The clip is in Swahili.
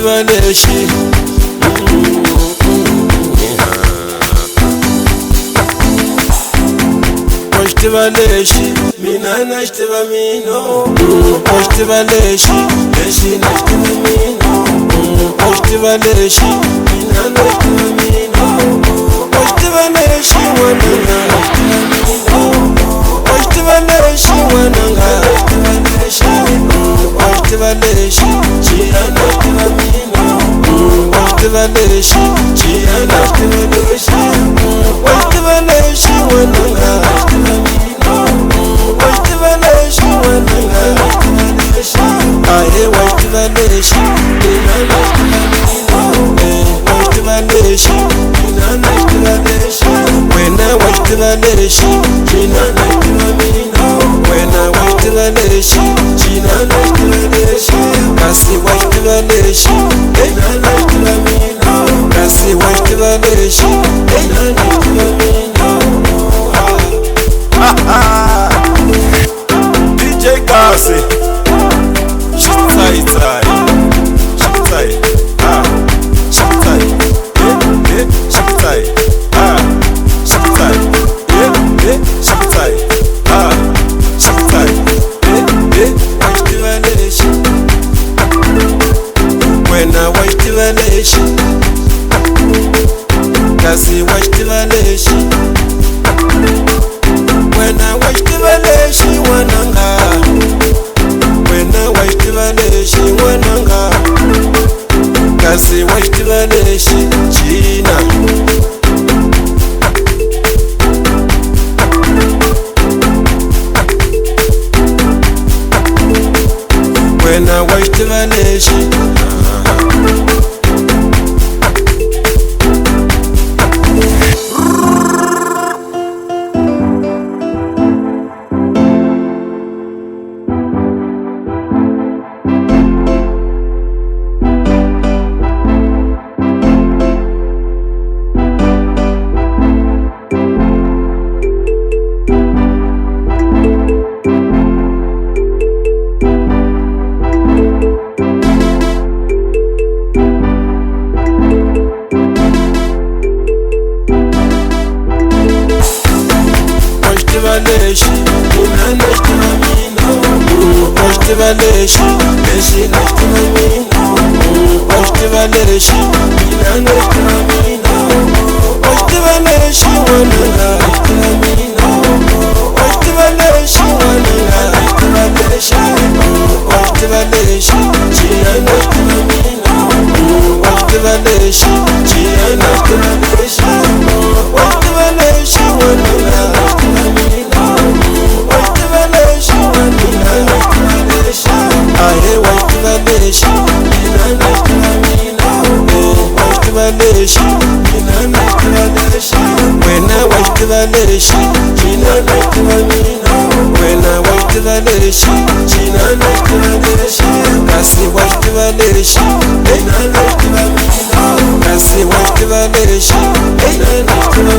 washtivaleshi washtivaleshi mina nashtiva mino washtivaleshi leshi nashtiva mino washtivaleshi mina nashtiva mino washtivaleshi wananga washtivaleshi wananga washtivaleshi chira nashtiva mino washtivaleshi chira nashtiva leshi washtivaleshi wananga washtivaleshi wananga aye washtivaleshi mina nashtiva mino washtivaleshi mina nashtiva leshi wena washtivaleshi chira nashtiva mino wena washtivaleshi chira nashtiva leshi kasi washtivaleshi mina nashtiva mino kasi washtivaleshi mina nashtiva mino DJ Kasi Shitai tai Shitai Shitai Shitai Shitai Shitai Shitai washtivaleshi wena washtivaleshi kasi washtivaleshi wena washtivaleshi wananga wena washtivaleshi wananga kasi washtivaleshi china wena washtivaleshi washtivaleshi mina nashtiva mino washtivaleshi leshi nashtiva mino washtivaleshi mina nashtiva mino washtivaleshi wananga nashtiva mino washtivaleshi wananga nashtiva leshi washtivaleshi chira nashtiva mino washtivaleshi chira nashtiva leshi washtivaleshi wananga aye washtivaleshi mina nashtiva mino washtivaleshi mina nashtiva leshi wena washtivaleshi mina nashtiva mino wena washtivaleshi mina nashtiva leshi kasi washtivaleshi mina nashtiva mino kasi washtivaleshi mina nashtiva